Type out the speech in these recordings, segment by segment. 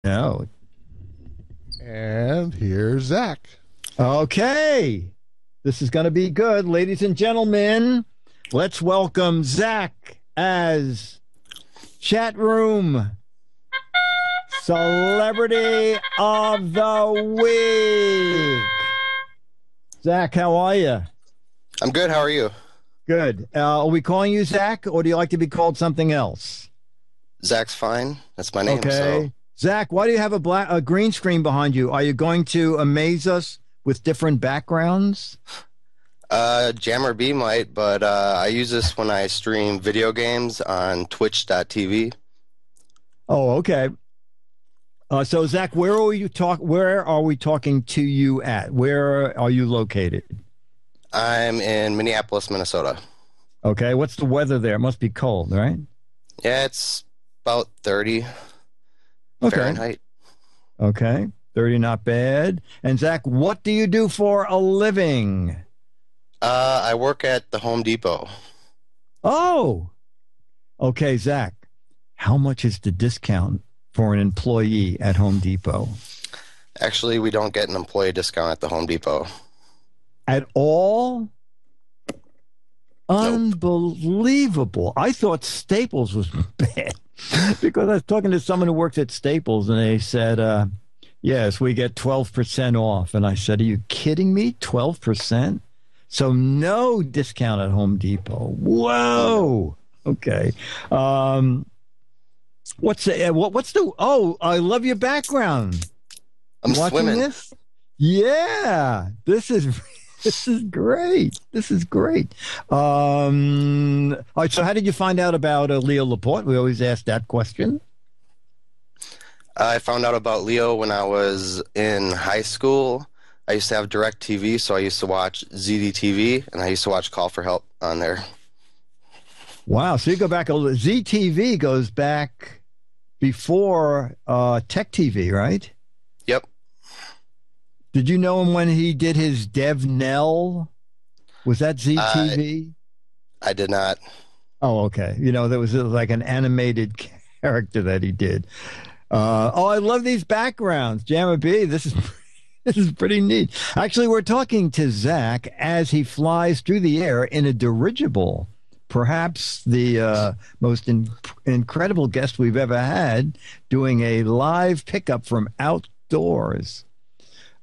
No. And here's Zach. Okay. This is going to be good. Ladies and gentlemen, let's welcome Zach as Chatroom Celebrity of the Week. Zach, how are you? I'm good. How are you? Good. Are we calling you Zach, or do you like to be called something else? Zach's fine. That's my name. Okay. So Zach, why do you have a green screen behind you? Are you going to amaze us with different backgrounds? Jammer B might, but I use this when I stream video games on twitch.tv. Oh, okay. So Zach, where are we talking to you at? Where are you located? I'm in Minneapolis, Minnesota. Okay. What's the weather there? It must be cold, right? Yeah, it's about 30 Okay. Fahrenheit. Okay. 30, not bad. And Zach, what do you do for a living? I work at the Home Depot. Oh, okay, Zach. How much is the discount for an employee at Home Depot? Actually, we don't get an employee discount at the Home Depot. At all? Nope. Unbelievable. I thought Staples was bad because I was talking to someone who works at Staples and they said, yes, we get 12% off. And I said, are you kidding me? 12%? So no discount at Home Depot. Whoa. Okay. Oh, I love your background. I'm Watching swimming. this? Yeah. This is great. This is great. All right. So how did you find out about Leo Laporte? We always ask that question. I found out about Leo when I was in high school. I used to have DirecTV, so I used to watch ZDTV, and I used to watch Call for Help on there. Wow. So you go back a little. ZTV goes back before Tech TV, right? Yep. Did you know him when he did his Dev Nell? Was that ZTV? I did not. Oh, okay. There was like an animated character that he did. I love these backgrounds. Jammer B, this is pretty neat. Actually, we're talking to Zach as he flies through the air in a dirigible. Perhaps the most incredible guest we've ever had doing a live pickup from outdoors.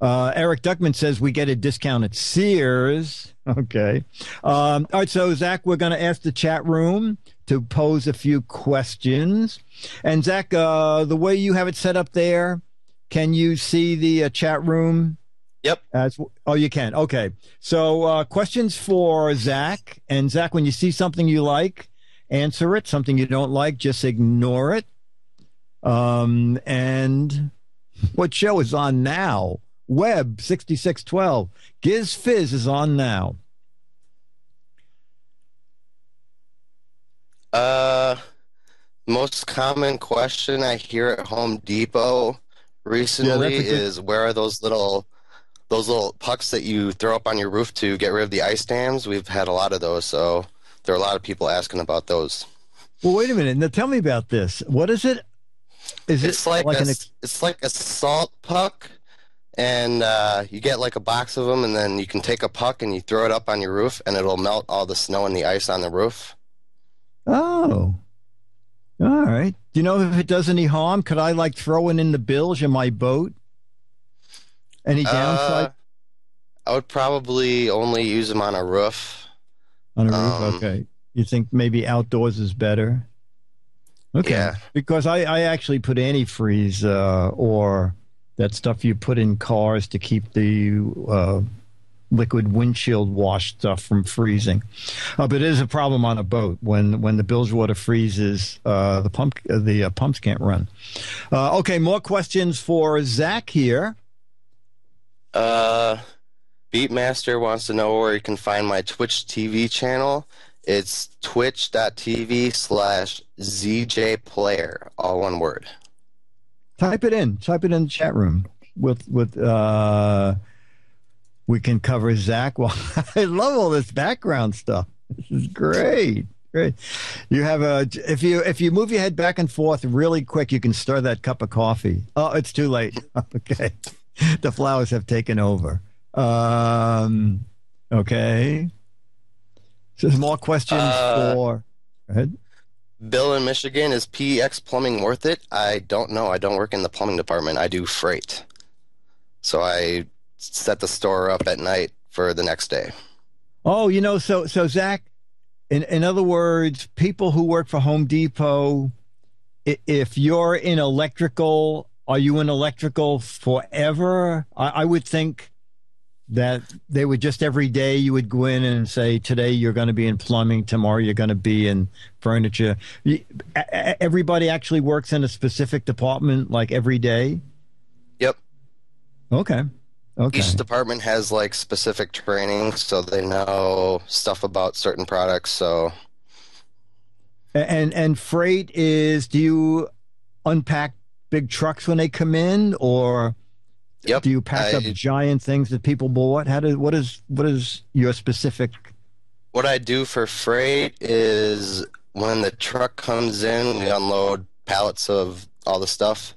Eric Duckman says we get a discount at Sears. Okay. All right. So, Zach, we're going to ask the chat room to pose a few questions. And, Zach, the way you have it set up there, can you see the chat room? Yep. Oh, you can. Okay. So, questions for Zach. And, Zach, when you see something you like, answer it. Something you don't like, just ignore it. And what show is on now? Web 6612. Giz Fiz is on now. Most common question I hear at Home Depot recently is where are those little pucks that you throw up on your roof to get rid of the ice dams? We've had a lot of those, so there are a lot of people asking about those. Well, wait a minute. Now tell me about this. What is it? It's like a salt puck. And you get like a box of them, and then you can take a puck and you throw it up on your roof, and it'll melt all the snow and the ice on the roof. Oh, all right. Do you know if it does any harm? Could I throw it in the bilge in my boat? Any downside? I would probably only use them on a roof. On a roof, okay. You think maybe outdoors is better? Okay. Yeah. Because I actually put antifreeze or that stuff you put in cars to keep the liquid windshield wash stuff from freezing. But it is a problem on a boat when the bilge water freezes. The pumps can't run. Okay, more questions for Zach here. Beatmaster wants to know where you can find my Twitch TV channel. It's twitch.tv/ZJPlayer, all one word. Type it in the chat room. We can cover Zach. Well, I love all this background stuff. This is great. Great. You have a if you move your head back and forth really quick, you can stir that cup of coffee. Oh, it's too late. Okay. The flowers have taken over. Okay. So there's more questions for. Go ahead. Bill in Michigan, is PX plumbing worth it? I don't know. I don't work in the plumbing department. I do freight. So I set the store up at night for the next day. Oh, so Zach, in other words, people who work for Home Depot, if you're in electrical, are you in electrical forever? I would think that they would just every day you would go in and say, today you're going to be in plumbing, tomorrow you're going to be in furniture. Everybody actually works in a specific department like every day? Yep. Okay. Each department has like specific training, so they know stuff about certain products. So, and freight is, do you unpack big trucks when they come in, or yep, do you pack up giant things that people bought? What is your specific? What I do for freight is when the truck comes in, we unload pallets of all the stuff.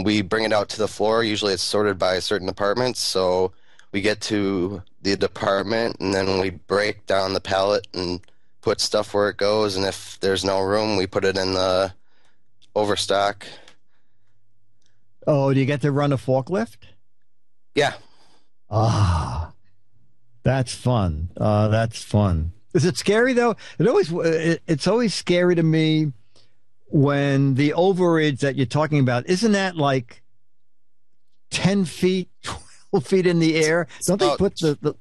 We bring it out to the floor. Usually it's sorted by certain departments. So we get to the department and then we break down the pallet and put stuff where it goes. And if there's no room, we put it in the overstock. Oh, do you get to run a forklift? Yeah. Ah, that's fun. That's fun. Is it scary though? It's always scary to me when the overage that you're talking about, isn't that like 10 feet, 12 feet in the air? Don't they put the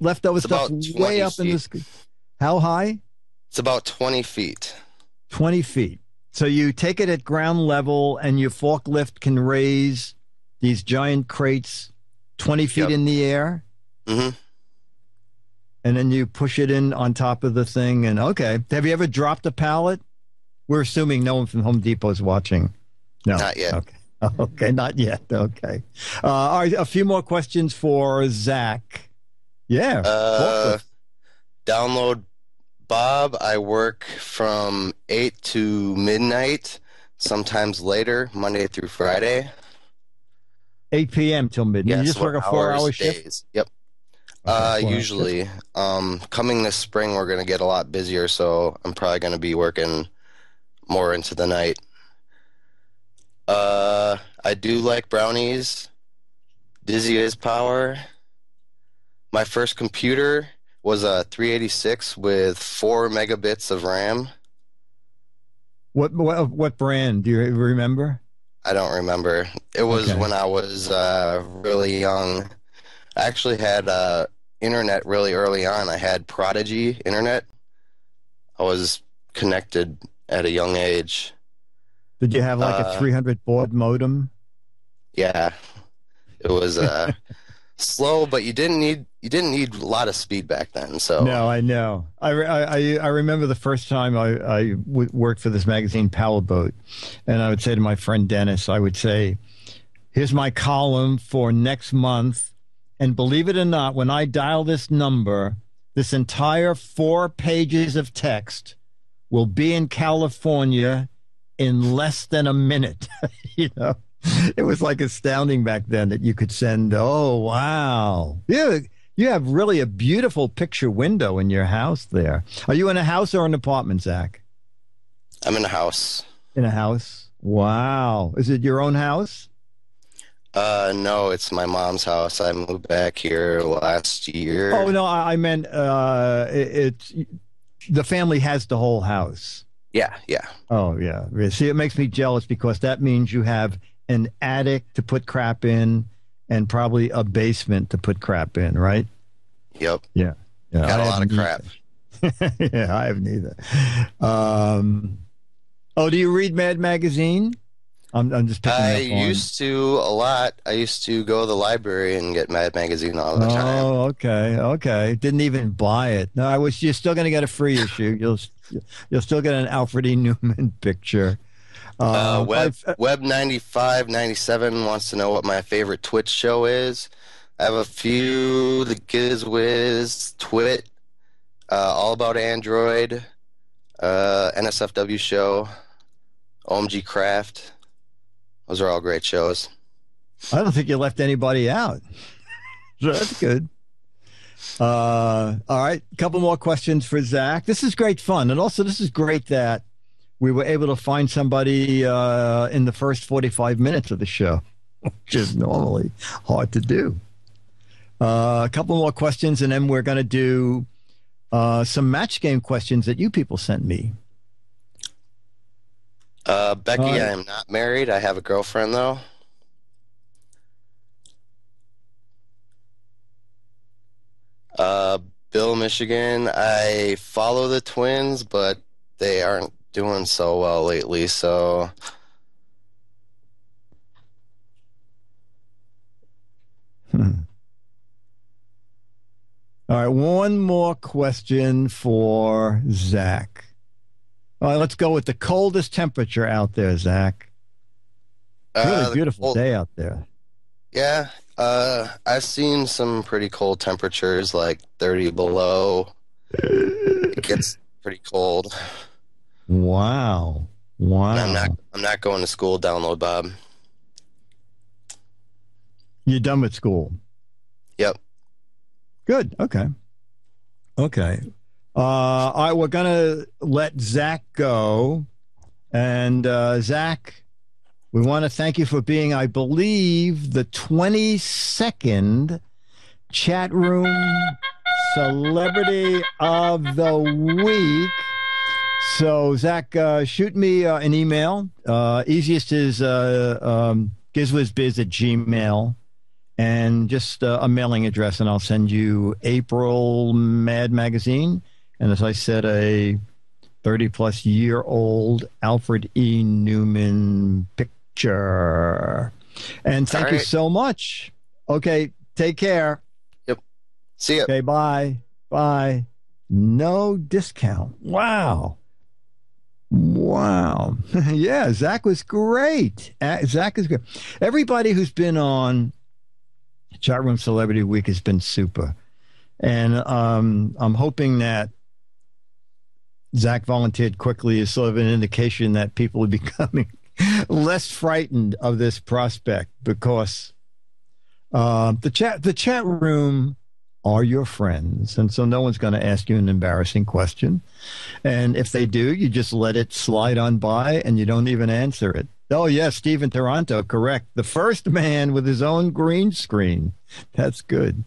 leftover stuff way up in the sky? How high? It's about 20 feet. 20 feet. So you take it at ground level and your forklift can raise these giant crates 20 feet in the air? Mm-hmm. And then you push it in on top of the thing. And okay. Have you ever dropped a pallet? We're assuming no one from Home Depot is watching. No. Not yet. Okay. Okay, not yet. Okay. All right, a few more questions for Zach. Yeah. Download Bob. I work from 8 to midnight, sometimes later, Monday through Friday. 8 p.m. till midnight. You just work a 4-hour shift? Days. Yep. Okay, usually. Coming this spring, we're going to get a lot busier, so I'm probably going to be working more into the night. I do like brownies. Dizzy is power. My first computer was a 386 with 4 megabits of RAM. What brand? Do you remember? I don't remember. It was when I was really young. I actually had internet really early on. I had Prodigy internet. I was connected at a young age. Did you have like a 300 baud modem? Yeah, it was slow, but you didn't need a lot of speed back then. So no, I know. I remember the first time I worked for this magazine, Powerboat, and I would say to my friend Dennis, I would say, "Here's my column for next month, and believe it or not, when I dial this number, this entire 4 pages of text will be in California in less than a minute." You know, it was like astounding back then that you could send. Oh, wow. Yeah. You have really a beautiful picture window in your house there. Are you in a house or an apartment, Zach? I'm in a house. In a house? Wow. Is it your own house? No, it's my mom's house. I moved back here last year. Oh, no, I meant it's the family has the whole house. Yeah, yeah. Oh, yeah. See, it makes me jealous because that means you have an attic to put crap in and probably a basement to put crap in, right? Yep. Yeah. Got a lot of crap. Yeah, I have neither. Do you read Mad Magazine? I'm just picking I up on. used to a lot. I used to go to the library and get Mad Magazine all the time. Oh, okay. Didn't even buy it. No, you're still going to get a free issue. You'll still get an Alfred E. Newman picture. Web 95, 97 wants to know what my favorite Twitch show is. I have a few: the Giz Wiz, Twit, All About Android, NSFW show, OMG Craft. Those are all great shows. I don't think you left anybody out. So that's good. All right. A couple more questions for Zach. This is great fun. And also, this is great that we were able to find somebody in the first 45 minutes of the show, which is normally hard to do. A couple more questions, and then we're going to do some match game questions that you people sent me. Becky, I am not married. I have a girlfriend, though. Bill, Michigan. I follow the Twins, but they aren't doing so well lately, so... All right, one more question for Zach. All right, let's go with the coldest temperature out there, Zach. Really beautiful day out there. Yeah, I've seen some pretty cold temperatures, like 30 below. It gets pretty cold. Wow. I'm not going to school. Download, Bob. You're done with school? Yep. Good. Okay. All right, we're going to let Zach go. And Zach, we want to thank you for being, I believe, the 22nd Chatroom Celebrity of the Week. So, Zach, shoot me an email. Easiest is gizwizbiz@gmail.com. And just a mailing address, and I'll send you April Mad Magazine. And as I said, a 30-plus-year-old Alfred E. Newman picture. And thank you so much. Okay, take care. Yep. See ya. Okay, bye. Bye. No discount. Wow. Yeah, Zach was great. Zach is great. Everybody who's been on Chatroom Celebrity Week has been super. And I'm hoping that Zach volunteered quickly is sort of an indication that people are becoming less frightened of this prospect, because the chat room are your friends. And so no one's going to ask you an embarrassing question. And if they do, you just let it slide on by and you don't even answer it. Oh, yes, Steve in Toronto, correct. The first man with his own green screen. That's good.